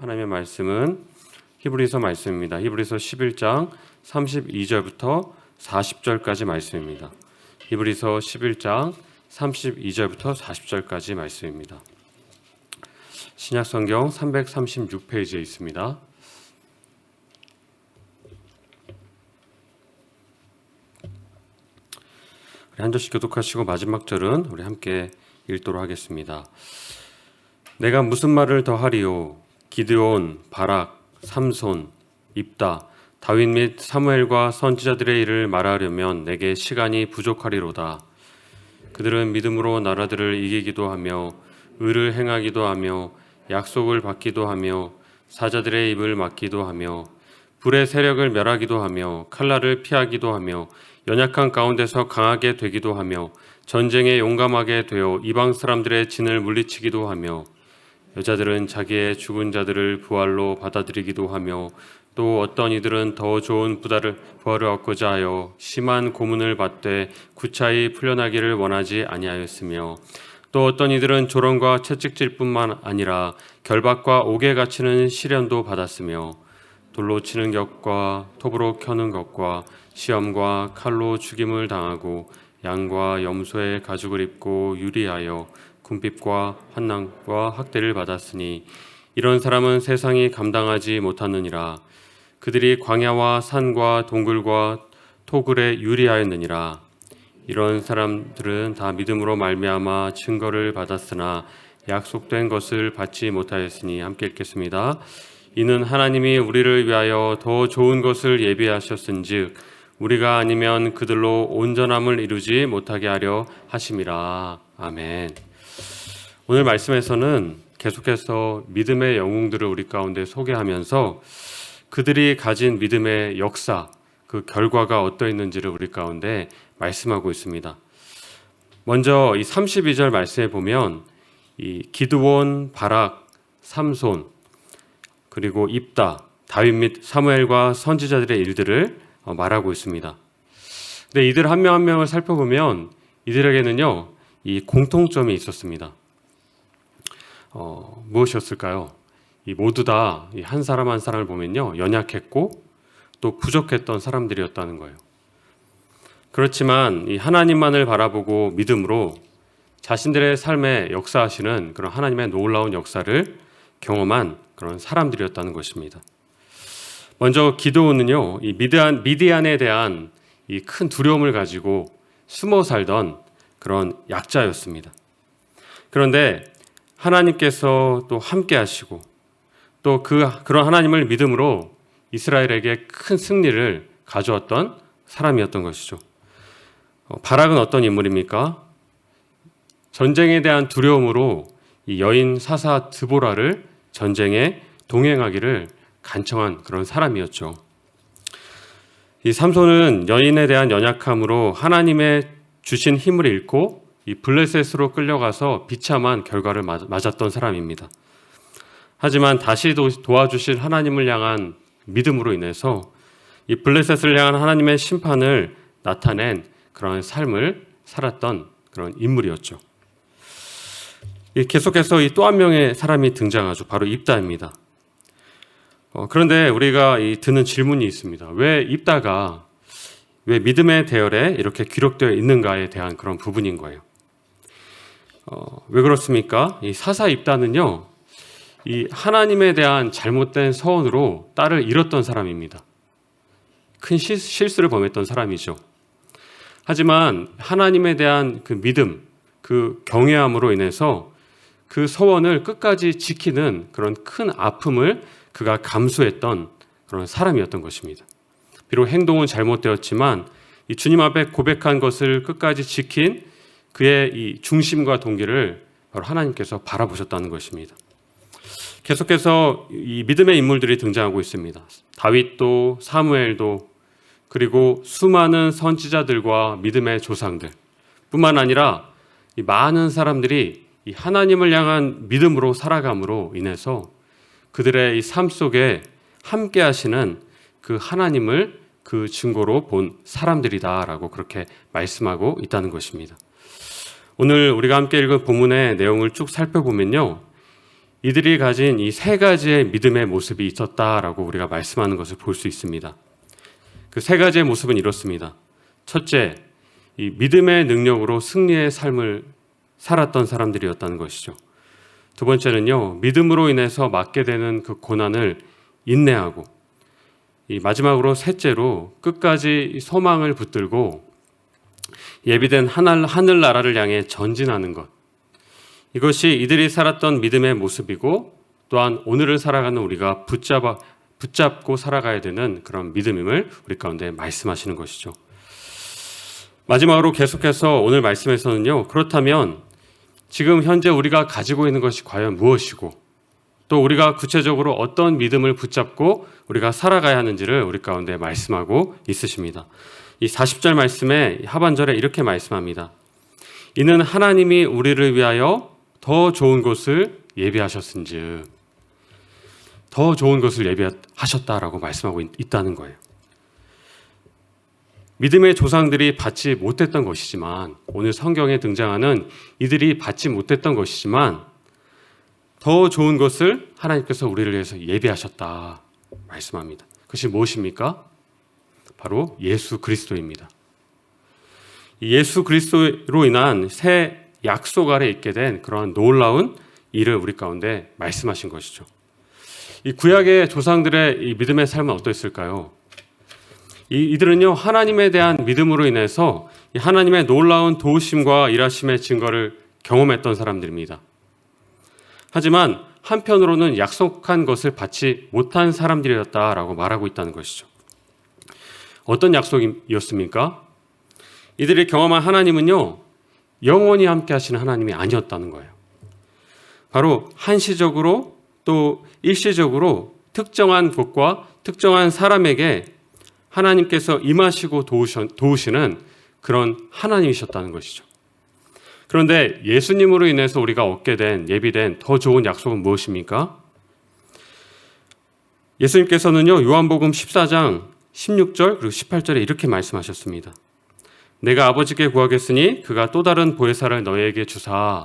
하나님의 말씀은 히브리서 말씀입니다. 히브리서 11장 32절부터 40절까지 말씀입니다. 히브리서 11장 32절부터 40절까지 말씀입니다. 신약성경 336페이지에 있습니다. 우리 한 절씩 교독하시고 마지막 절은 우리 함께 읽도록 하겠습니다. 내가 무슨 말을 더 하리요? 기드온, 바락, 삼손, 입다, 다윗 및 사무엘과 선지자들의 일을 말하려면 내게 시간이 부족하리로다. 그들은 믿음으로 나라들을 이기기도 하며 의를 행하기도 하며 약속을 받기도 하며 사자들의 입을 막기도 하며 불의 세력을 멸하기도 하며 칼날을 피하기도 하며 연약한 가운데서 강하게 되기도 하며 전쟁에 용감하게 되어 이방 사람들의 진을 물리치기도 하며 여자들은 자기의 죽은 자들을 부활로 받아들이기도 하며 또 어떤 이들은 더 좋은 부활을 얻고자 하여 심한 고문을 받되 구차히 풀려나기를 원하지 아니하였으며 또 어떤 이들은 조롱과 채찍질뿐만 아니라 결박과 옥에 갇히는 시련도 받았으며 돌로 치는 것과 톱으로 켜는 것과 시험과 칼로 죽임을 당하고 양과 염소의 가죽을 입고 유리하여 궁핍과 환난과 학대를 받았으니 이런 사람은 세상이 감당하지 못하느니라. 그들이 광야와 산과 동굴과 토굴에 유리하였느니라. 이런 사람들은 다 믿음으로 말미암아 증거를 받았으나 약속된 것을 받지 못하였으니 함께 읽겠습니다. 이는 하나님이 우리를 위하여 더 좋은 것을 예비하셨은즉 우리가 아니면 그들로 온전함을 이루지 못하게 하려 하심이라. 아멘. 오늘 말씀에서는 계속해서 믿음의 영웅들을 우리 가운데 소개하면서 그들이 가진 믿음의 역사, 그 결과가 어떠했는지를 우리 가운데 말씀하고 있습니다. 먼저 이 32절 말씀에 보면 이 기드온, 바락, 삼손, 그리고 입다, 다윗 및 사무엘과 선지자들의 일들을 말하고 있습니다. 근데 이들 한 명 한 명을 살펴보면 이들에게는요, 이 공통점이 있었습니다. 무엇이었을까요? 이 모두 다 한 사람 한 사람을 보면요, 연약했고 또 부족했던 사람들이었다는 거예요. 그렇지만 이 하나님만을 바라보고 믿음으로 자신들의 삶에 역사하시는 그런 하나님의 놀라운 역사를 경험한 그런 사람들이었다는 것입니다. 먼저 기드온은요, 이 미디안에 대한 이 큰 두려움을 가지고 숨어 살던 그런 약자였습니다. 그런데 하나님께서 또 함께 하시고 또 그런 하나님을 믿음으로 이스라엘에게 큰 승리를 가져왔던 사람이었던 것이죠. 바락은 어떤 인물입니까? 전쟁에 대한 두려움으로 이 여인 사사 드보라를 전쟁에 동행하기를 간청한 그런 사람이었죠. 이 삼손은 여인에 대한 연약함으로 하나님의 주신 힘을 잃고 이 블레셋으로 끌려가서 비참한 결과를 맞았던 사람입니다. 하지만 다시 도와주실 하나님을 향한 믿음으로 인해서 이 블레셋을 향한 하나님의 심판을 나타낸 그런 삶을 살았던 그런 인물이었죠. 계속해서 이 또 한 명의 사람이 등장하죠. 바로 입다입니다. 그런데 우리가 드는 질문이 있습니다. 왜 입다가 왜 믿음의 대열에 이렇게 기록되어 있는가에 대한 그런 부분인 거예요. 왜 그렇습니까? 이 사사 입다는요, 이 하나님에 대한 잘못된 서원으로 딸을 잃었던 사람입니다. 큰 실수를 범했던 사람이죠. 하지만 하나님에 대한 그 믿음, 그 경외함으로 인해서 그 서원을 끝까지 지키는 그런 큰 아픔을 그가 감수했던 그런 사람이었던 것입니다. 비록 행동은 잘못되었지만 이 주님 앞에 고백한 것을 끝까지 지킨 그의 이 중심과 동기를 바로 하나님께서 바라보셨다는 것입니다. 계속해서 이 믿음의 인물들이 등장하고 있습니다. 다윗도 사무엘도 그리고 수많은 선지자들과 믿음의 조상들 뿐만 아니라 이 많은 사람들이 이 하나님을 향한 믿음으로 살아감으로 인해서 그들의 이 삶 속에 함께 하시는 그 하나님을 그 증거로 본 사람들이다라고 그렇게 말씀하고 있다는 것입니다. 오늘 우리가 함께 읽은 본문의 내용을 쭉 살펴보면요, 이들이 가진 이 세 가지의 믿음의 모습이 있었다라고 우리가 말씀하는 것을 볼 수 있습니다. 그 세 가지의 모습은 이렇습니다. 첫째, 이 믿음의 능력으로 승리의 삶을 살았던 사람들이었다는 것이죠. 두 번째는요, 믿음으로 인해서 맞게 되는 그 고난을 인내하고, 이 마지막으로 셋째로 끝까지 소망을 붙들고 예비된 하늘나라를 향해 전진하는 것. 이것이 이들이 살았던 믿음의 모습이고, 또한 오늘을 살아가는 우리가 붙잡고 살아가야 되는 그런 믿음임을 우리 가운데 말씀하시는 것이죠. 마지막으로 계속해서 오늘 말씀에서는요, 그렇다면 지금 현재 우리가 가지고 있는 것이 과연 무엇이고, 또 우리가 구체적으로 어떤 믿음을 붙잡고 우리가 살아가야 하는지를 우리 가운데 말씀하고 있으십니다. 이 40절 말씀의 하반절에 이렇게 말씀합니다. 이는 하나님이 우리를 위하여 더 좋은 것을 예비하셨은즉, 더 좋은 것을 예비하셨다라고 말씀하고 있다는 거예요. 믿음의 조상들이 받지 못했던 것이지만, 오늘 성경에 등장하는 이들이 받지 못했던 것이지만 더 좋은 것을 하나님께서 우리를 위해서 예비하셨다 말씀합니다. 그것이 무엇입니까? 바로 예수 그리스도입니다. 예수 그리스도로 인한 새 약속 아래 있게 된 그러한 놀라운 일을 우리 가운데 말씀하신 것이죠. 이 구약의 조상들의 이 믿음의 삶은 어떠했을까요? 이들은요, 하나님에 대한 믿음으로 인해서 하나님의 놀라운 도우심과 일하심의 증거를 경험했던 사람들입니다. 하지만 한편으로는 약속한 것을 받지 못한 사람들이었다라고 말하고 있다는 것이죠. 어떤 약속이었습니까? 이들이 경험한 하나님은요, 영원히 함께 하시는 하나님이 아니었다는 거예요. 바로 한시적으로 또 일시적으로 특정한 곳과 특정한 사람에게 하나님께서 임하시고 도우시는 그런 하나님이셨다는 것이죠. 그런데 예수님으로 인해서 우리가 얻게 된 예비된 더 좋은 약속은 무엇입니까? 예수님께서는요, 요한복음 14장 16절 그리고 18절에 이렇게 말씀하셨습니다. 내가 아버지께 구하겠으니 그가 또 다른 보혜사를 너희에게 주사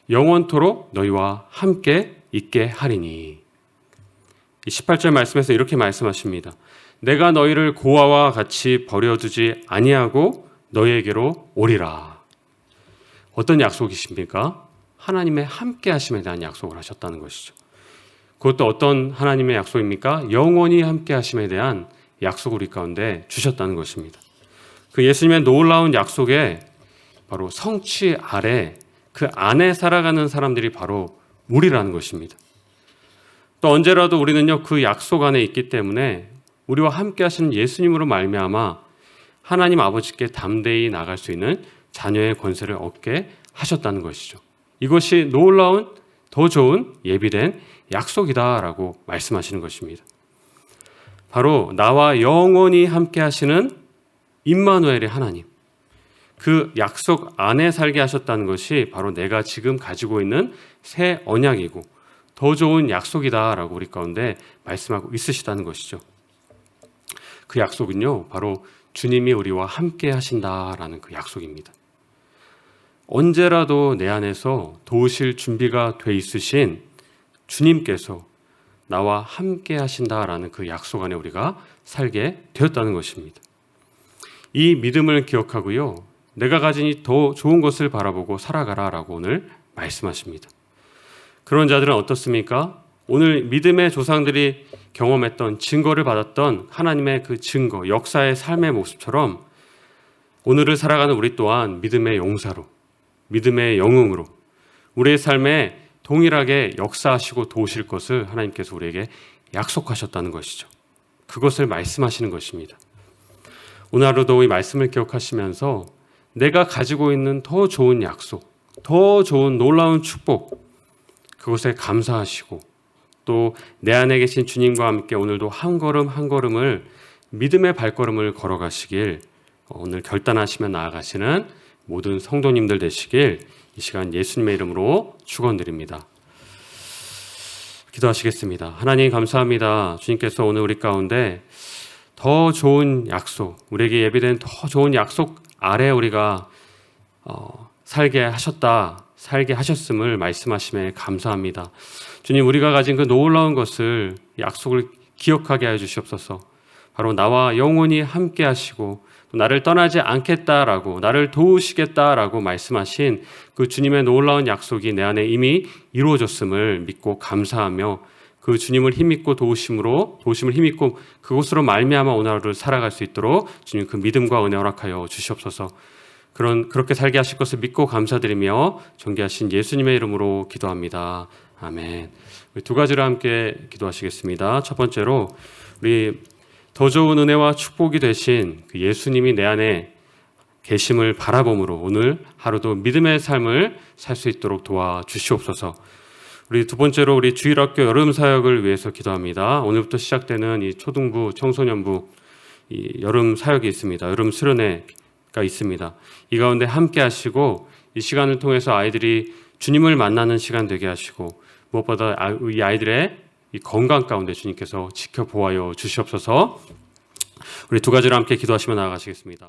영원토록 너희와 함께 있게 하리니. 이 18절 말씀에서 이렇게 말씀하십니다. 내가 너희를 고아와 같이 버려두지 아니하고 너희에게로 오리라. 어떤 약속이십니까? 하나님의 함께 하심에 대한 약속을 하셨다는 것이죠. 그것도 어떤 하나님의 약속입니까? 영원히 함께 하심에 대한 약속을 우리 가운데 주셨다는 것입니다. 그 예수님의 놀라운 약속에 바로 성취 아래 그 안에 살아가는 사람들이 바로 우리라는 것입니다. 또 언제라도 우리는요, 그 약속 안에 있기 때문에 우리와 함께 하시는 예수님으로 말미암아 하나님 아버지께 담대히 나갈 수 있는 자녀의 권세를 얻게 하셨다는 것이죠. 이것이 놀라운 더 좋은 예비된 약속이다라고 말씀하시는 것입니다. 바로 나와 영원히 함께 하시는 임마누엘의 하나님, 그 약속 안에 살게 하셨다는 것이 바로 내가 지금 가지고 있는 새 언약이고 더 좋은 약속이다라고 우리 가운데 말씀하고 있으시다는 것이죠. 그 약속은요, 바로 주님이 우리와 함께 하신다라는 그 약속입니다. 언제라도 내 안에서 도우실 준비가 돼 있으신 주님께서 나와 함께 하신다라는 그 약속 안에 우리가 살게 되었다는 것입니다. 이 믿음을 기억하고요, 내가 가진 이 더 좋은 것을 바라보고 살아가라라고 오늘 말씀하십니다. 그런 자들은 어떻습니까? 오늘 믿음의 조상들이 경험했던 증거를 받았던 하나님의 그 증거, 역사의 삶의 모습처럼 오늘을 살아가는 우리 또한 믿음의 용사로, 믿음의 영웅으로 우리의 삶에 동일하게 역사하시고 도우실 것을 하나님께서 우리에게 약속하셨다는 것이죠. 그것을 말씀하시는 것입니다. 오늘 하루도 이 말씀을 기억하시면서 내가 가지고 있는 더 좋은 약속, 더 좋은 놀라운 축복, 그것에 감사하시고 또 내 안에 계신 주님과 함께 오늘도 한 걸음 한 걸음을 믿음의 발걸음을 걸어가시길 오늘 결단하시며 나아가시는 모든 성도님들 되시길 이 시간 예수님의 이름으로 축원드립니다. 기도하시겠습니다. 하나님 감사합니다. 주님께서 오늘 우리 가운데 더 좋은 약속, 우리에게 예비된 더 좋은 약속 아래 우리가 살게 하셨다. 살게 하셨음을 말씀하심에 감사합니다. 주님, 우리가 가진 그 놀라운 것을, 약속을 기억하게 하여 주시옵소서. 바로 나와 영원히 함께 하시고 또 나를 떠나지 않겠다라고, 나를 도우시겠다라고 말씀하신 그 주님의 놀라운 약속이 내 안에 이미 이루어졌음을 믿고 감사하며 그 주님을 힘입고 도우심을 힘입고 그곳으로 말미암아 오늘 하루를 살아갈 수 있도록 주님 그 믿음과 은혜 허락하여 주시옵소서. 그렇게 살게 하실 것을 믿고 감사드리며 존귀하신 예수님의 이름으로 기도합니다. 아멘. 우리 두 가지로 함께 기도하시겠습니다. 첫 번째로 우리 더 좋은 은혜와 축복이 되신 그 예수님이 내 안에 계심을 바라봄으로 오늘 하루도 믿음의 삶을 살 수 있도록 도와주시옵소서. 우리 두 번째로 우리 주일학교 여름 사역을 위해서 기도합니다. 오늘부터 시작되는 이 초등부, 청소년부 이 여름 사역이 있습니다. 여름 수련회가 있습니다. 이 가운데 함께 하시고 이 시간을 통해서 아이들이 주님을 만나는 시간 되게 하시고 무엇보다 이 아이들의 이 건강 가운데 주님께서 지켜보아여 주시옵소서. 우리 두 가지로 함께 기도하시며 나아가시겠습니다.